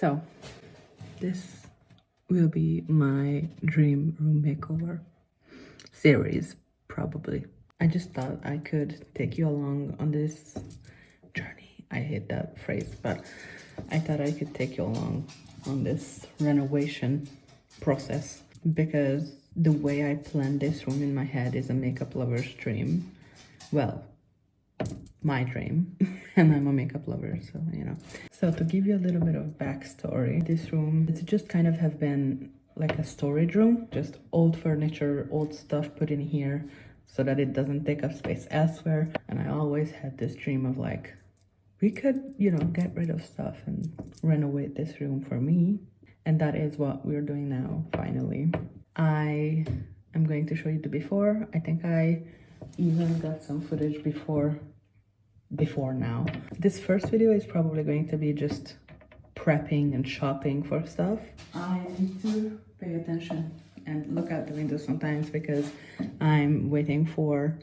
So this will be my dream room makeover series, probably. I just thought I could take you along on this journey. I hate that phrase, but I thought I could take you along on this renovation process because the way I planned this room in my head is a makeup lover's dream. Well, my dream. And I'm a makeup lover, so you know. So to give you a little bit of backstory, this room, it's just kind of have been like a storage room, just old furniture, old stuff put in here so that it doesn't take up space elsewhere. And I always had this dream of like, we could, you know, get rid of stuff and renovate this room for me. And that is what we're doing now, finally. I am going to show you the before. I think I even got some footage before now. This first video is probably going to be just prepping and shopping for stuff. I need to pay attention and look out the window sometimes because I'm waiting for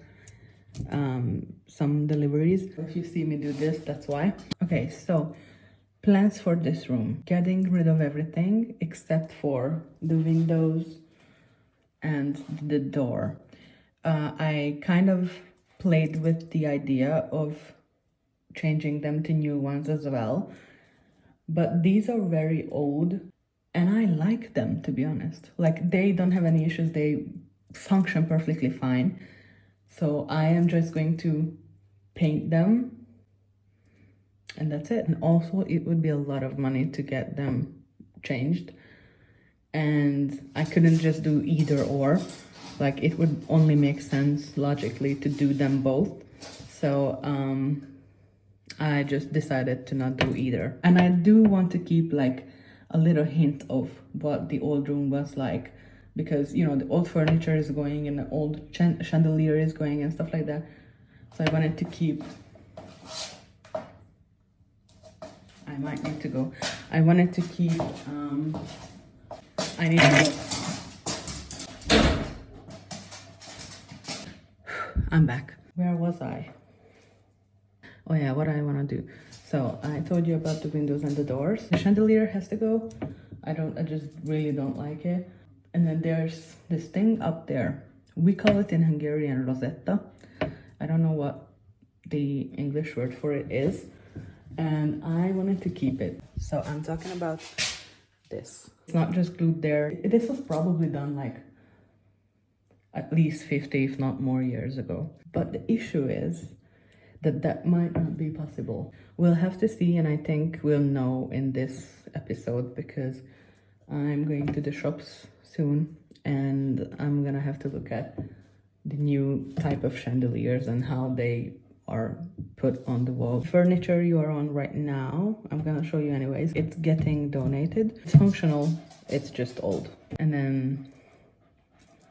some deliveries. If you see me do this, that's why. Okay, so plans for this room: getting rid of everything except for the windows and the door. I kind of played with the idea of changing them to new ones as well, but these are very old and I like them, to be honest. Like, they don't have any issues, they function perfectly fine. So I am just going to paint them and that's it. And also it would be a lot of money to get them changed, and I couldn't just do either or. Like, it would only make sense logically to do them both. So I just decided to not do either. And I do want to keep like a little hint of what the old room was like, because, you know, the old furniture is going and the old chandelier is going and stuff like that. So I wanted to keep, I might need to go. I wanted to keep, I need to go. I'm back. Where was I? Oh yeah, what I want to do. So I told you about the windows and the doors. The chandelier has to go. I just really don't like it. And then there's this thing up there. We call it in Hungarian rosetta. I don't know what the English word for it is. And I wanted to keep it. So I'm talking about this. It's not just glued there. This was probably done like at least 50, if not more years ago. But the issue is that might not be possible. We'll have to see, and I think we'll know in this episode because I'm going to the shops soon and I'm gonna have to look at the new type of chandeliers and how they are put on the wall. The furniture you are on right now, I'm gonna show you anyways. It's getting donated. It's functional, it's just old. And then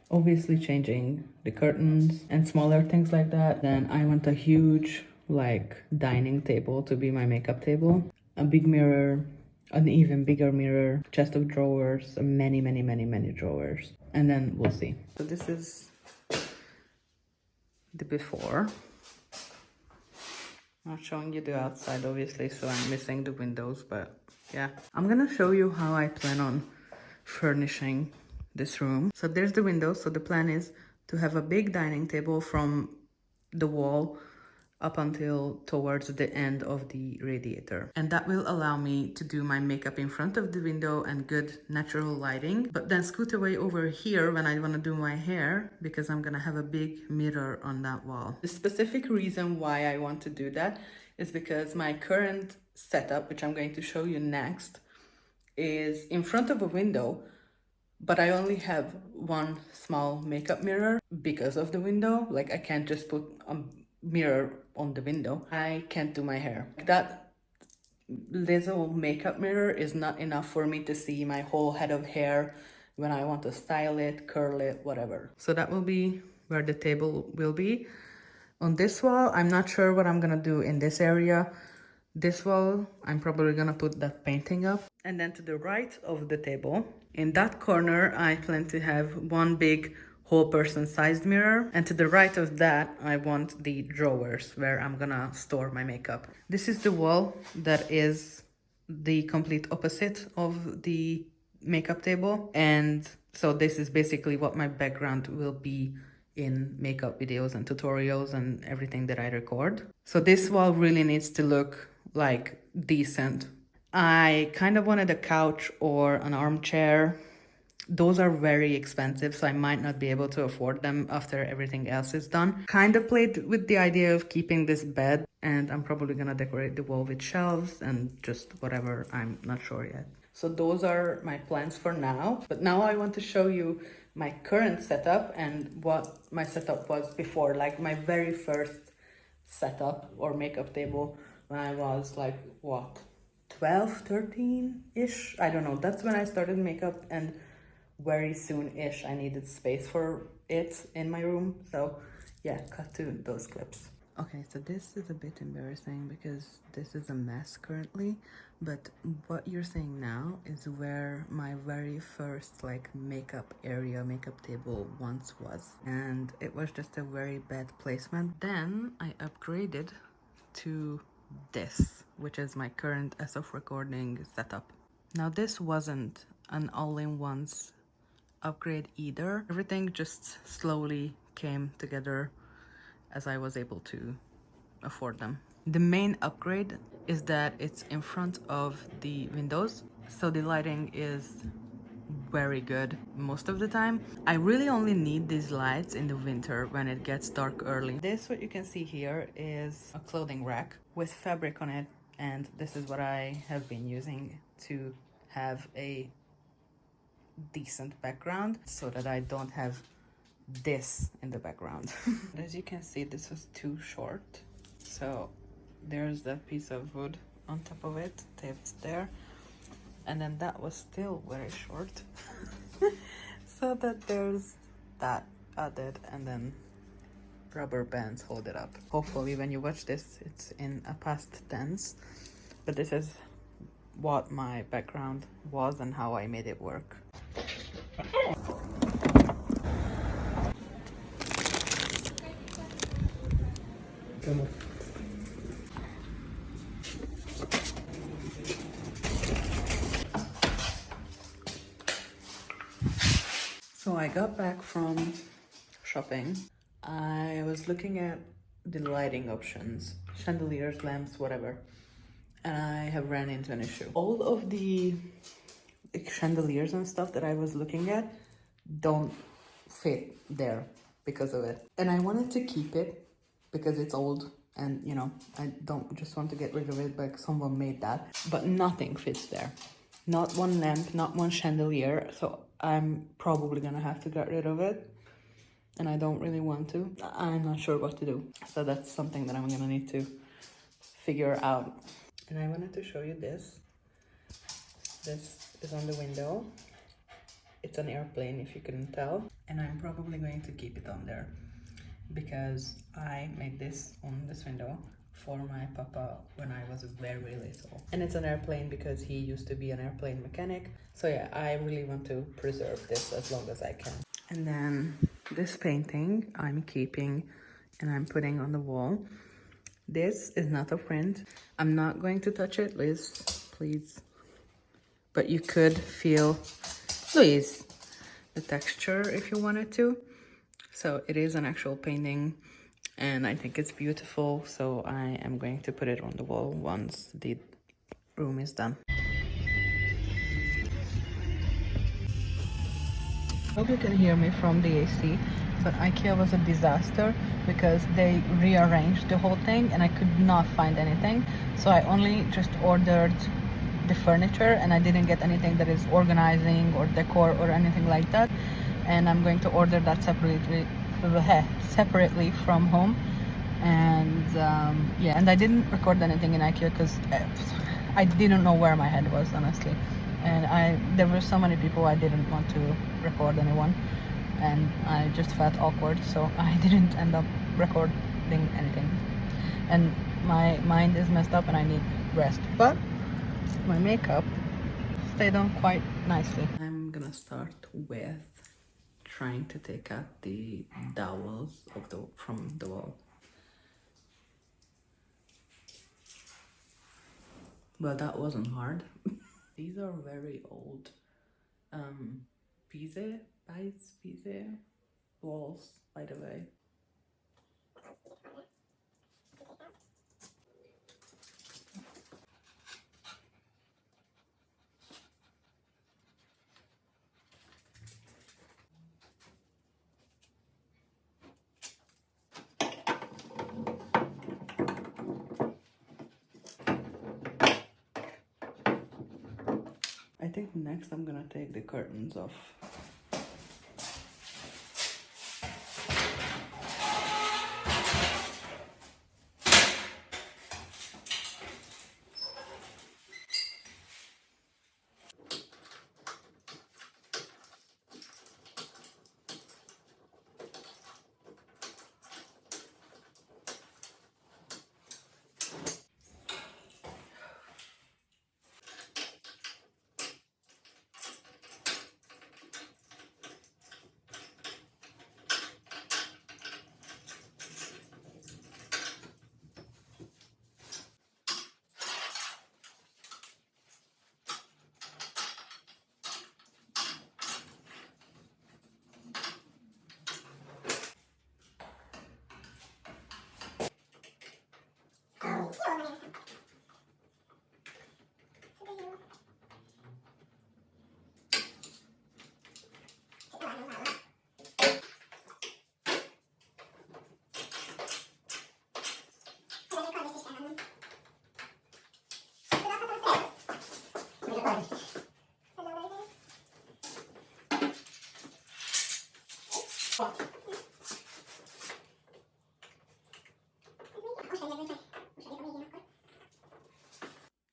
obviously changing the curtains and smaller things like that. Then I want a huge like dining table to be my makeup table, a big mirror, an even bigger mirror, chest of drawers, many drawers, and then we'll see. So this is the before. I'm not showing you the outside obviously, so I'm missing the windows, but yeah. I'm gonna show you how I plan on furnishing this room. So there's the window. So the plan is to have a big dining table from the wall up until towards the end of the radiator. And that will allow me to do my makeup in front of the window and good natural lighting, but then scoot away over here when I want to do my hair because I'm gonna have a big mirror on that wall. The specific reason why I want to do that is because my current setup, which I'm going to show you next, is in front of a window, but I only have one small makeup mirror because of the window. Like, I can't just put a mirror on the window. I can't do my hair. That little makeup mirror is not enough for me to see my whole head of hair when I want to style it, curl it, whatever. So that will be where the table will be. On this wall, I'm not sure what I'm gonna do in this area. This wall, I'm probably gonna put that painting up. And then to the right of the table, in that corner, I plan to have one big whole person sized mirror. And to the right of that, I want the drawers where I'm gonna store my makeup. This is the wall that is the complete opposite of the makeup table. And so this is basically what my background will be in makeup videos and tutorials and everything that I record. So this wall really needs to look like decent. I kind of wanted a couch or an armchair. Those are very expensive, so I might not be able to afford them after everything else is done. Kind of played with the idea of keeping this bed, and I'm probably gonna decorate the wall with shelves and just whatever, I'm not sure yet. So those are my plans for now. But now I want to show you my current setup and what my setup was before, like my very first setup or makeup table when I was like, what, 12, 13-ish? I don't know. That's when I started makeup, and very soon-ish I needed space for it in my room. So yeah, cut to those clips. Okay, so this is a bit embarrassing because this is a mess currently, but what you're seeing now is where my very first like makeup area, makeup table once was. And it was just a very bad placement. Then I upgraded to this, which is my current as of recording setup. Now this wasn't an all-in-ones upgrade either. Everything just slowly came together as I was able to afford them. The main upgrade is that it's in front of the windows, so the lighting is very good most of the time. I really only need these lights in the winter when it gets dark early. This, what you can see here, is a clothing rack with fabric on it, and this is what I have been using to have a decent background so that I don't have this in the background. As you can see, this was too short, so there's that piece of wood on top of it taped there, and then that was still very short. So that there's that added, and then rubber bands hold it up. Hopefully when you watch this it's in a past tense, but this is what my background was and how I made it work. So I got back from shopping. I was looking at the lighting options, chandeliers, lamps, whatever, and I have ran into an issue. All of the chandeliers and stuff that I was looking at don't fit there because of it. And I wanted to keep it because it's old, and you know, I don't just want to get rid of it like someone made that, but nothing fits there. Not one lamp, not one chandelier, so I'm probably gonna have to get rid of it, and I don't really want to. I'm not sure what to do, so that's something that I'm gonna need to figure out. And I wanted to show you this. This is on the window. It's an airplane, if you couldn't tell, and I'm probably going to keep it on there because I made this on this window for my papa when I was very little. And it's an airplane because he used to be an airplane mechanic. So yeah, I really want to preserve this as long as I can. And then this painting I'm keeping and I'm putting on the wall. This is not a print. I'm not going to touch it, Liz, please. But you could feel, Louise, the texture if you wanted to. So it is an actual painting and I think it's beautiful. So I am going to put it on the wall once the room is done. Hope you can hear me from the AC, but IKEA was a disaster because they rearranged the whole thing and I could not find anything. So I only just ordered the furniture and I didn't get anything that is organizing or decor or anything like that. And I'm going to order that separately from home. And yeah, and I didn't record anything in IKEA because I didn't know where my head was, honestly. And there were so many people, I didn't want to record anyone, and I just felt awkward, so I didn't end up recording anything. And my mind is messed up and I need rest, but my makeup stayed on quite nicely. I'm gonna start with trying to take out the dowels from the wall. Well, that wasn't hard. These are very old Pise walls, by the way. I think next I'm gonna take the curtains off.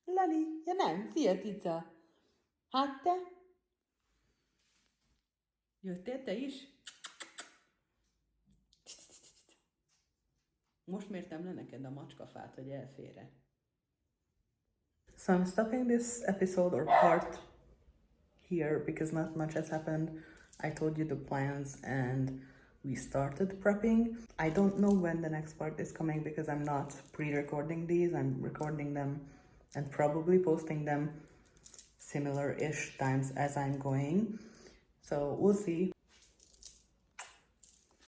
Lali, ja nem, szia cica. Hát te? Jöttél te is? Most mértem le neked a macskafát, hogy elfér-e. So I'm stopping this episode or part here because not much has happened. I told you the plans and we started prepping. I don't know when the next part is coming because I'm not pre-recording these. I'm recording them and probably posting them similar-ish times as I'm going. So we'll see.